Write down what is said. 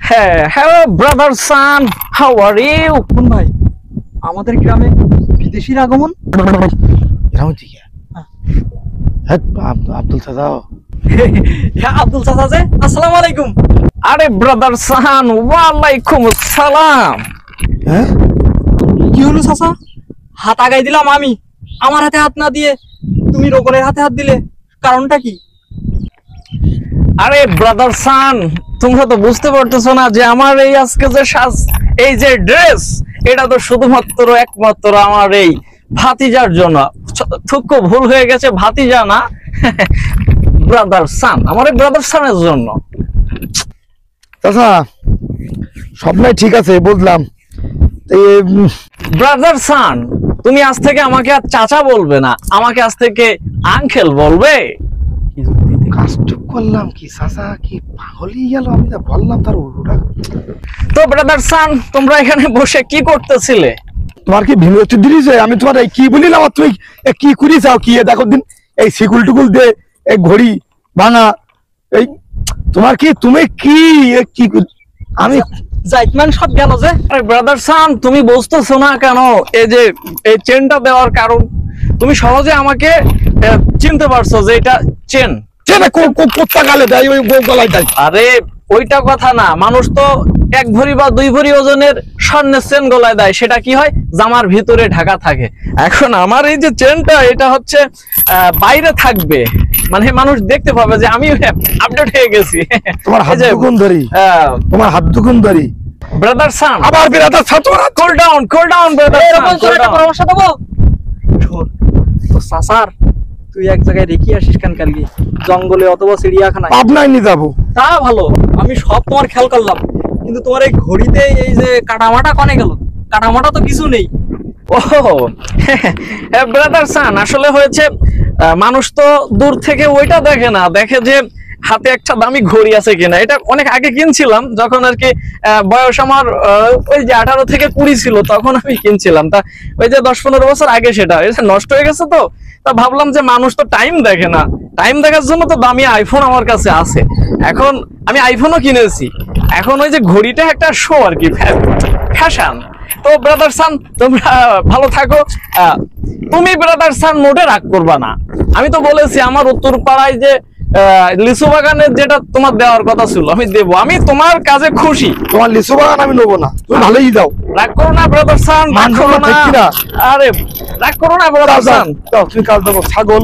হ্যাঁ, hello brother son, how are you? কোন ভাই আমাদের গ্রামে বিদেশির আগমন? এরকম ঠিক হ্যাঁ আব্দুল সাদাও হ্যাঁ আব্দুল চাচা যে, আসসালামু আলাইকুম। আরে ব্রাদার সান, ওয়ালাইকুম আসসালাম। হ্যাঁ কি হলো চাচা? হাত আগাই দিলাম আমি, আমার হাতে হাত না দিয়ে তুমি রোকনের হাতে হাত দিলে, কারণটা কি? আরে ব্রাদার সান, তোমরা তো বুঝতে পারতেছো না যে আমার এই আজকে যে সাজ, এই যে ড্রেস, এটা তো শুধুমাত্র একমাত্র আমার এই ভাতিজার জন্য। থুক্ক ভুল হয়ে গেছে, ভাতিজা না, ব্রাদার সান, আমার এই ব্রাদার সানের জন্য। চাচা সব নাই ঠিক আছে বুঝলাম। ব্রাদার সান, তুমি আজ থেকে আমাকে আর চাচা বলবে না, আমাকে আজ থেকে আঙ্কেল বলবে। কাজটুক করলাম কি চাচা, কি পাগলই গেল? আমি তো বললাম তার ওটা। তো ব্রাদার সান, তোমরা এখানে বসে কি করতেছিলে? তোমার কি বিরক্তি দিয়েছে? আমি তোমার এই কি বলিলাম, আর তুমি কি করি চাও? কি দেখো দিন এই সিকুল টুকুল দে, এই ঘড়ি ভাঙা, এই তোমার কি, তুমি কি কি আমি জাইতমান সব গেল যে। আরে ব্রাদার সান, তুমি বুঝতেছো না কেন? এই যে এই চেনটা দেওয়ার কারণ, তুমি সহজে আমাকে চিনতে পারছো যে এটা চেন। চেনে কোথা গালে দেয়, ওই গলায় দেয়। আরে ওইটা কথা না, মানুষ তো 1 ভরি বা 2 ভরি ওজনের স্বর্ণের চেন গলায় দেয়, সেটা কি হয়, জামার ভিতরে ঢাকা থাকে। এখন আমার এই যে চেনটা, এটা হচ্ছে বাইরে থাকবে, মানে মানুষ দেখতে পাবে যে আমি আপডেট হয়ে গেছি। তোমার হাত দুগুণ ধরি, তোমার হাত দুগুণ ধরি। ব্রাদার সান, আবার ব্রাদার সান, কুল ডাউন ব্রাদার সান, কুল ডাউন। পরামর্শ দেবো শোন, তো চাচার তুই এক জায়গায় রেখে আসিস কেন কালকে, জঙ্গলে অথবা চিড়িয়াখানায়? পাবনায় নিয়ে যাবো। তা ভালো, আমি সব তোমার খেয়াল করলাম, কিন্তু তোমার এই ঘড়িতে এই যে কাটামাটা কনে গেল? কাটামাটা তো কিছু নেই। ও ব্রাদার সান, আসলে হয়েছে মানুষ তো দূর থেকে ওইটা দেখে না, দেখে যে হাতে একটা দামি ঘড়ি আছে কিনা। এটা অনেক আগে কিনছিলাম, যখন আর কি বয়স আমার ওই যে 18 থেকে 20 ছিল, তখন আমি কিনছিলাম। তা ওই যে 10-15 বছর আগে সেটা নষ্ট হয়ে গেছে। তো তা ভাবলাম যে মানুষ তো টাইম দেখে না, টাইম দেখার জন্য তো দামি আইফোন আমার কাছে আছে। এখন আমি আইফোনও কিনেছি। এখন ওই যে ঘড়িটা একটা শো আর কি, ফ্যাশন। তো ব্রাদার সান, তোমরা ভালো থাকো। তুমি ব্রাদার সান মোটে রাগ করবা না। আমি তো বলেছি আমার উত্তর পাড়ায় যে লিচু বাগানের যেটা তোমার দেওয়ার কথা ছিল, আমি দেবো। আমি তোমার কাজে খুশি। তোমার লিচু বাগান আমি নেবো না, তুমি ভালোই দাও। রাগ করো না ব্রাদার সান, রাগ করো না। আরে রাগ করো না ব্রাদার সান। তুমি কাজ দেবো ছাগল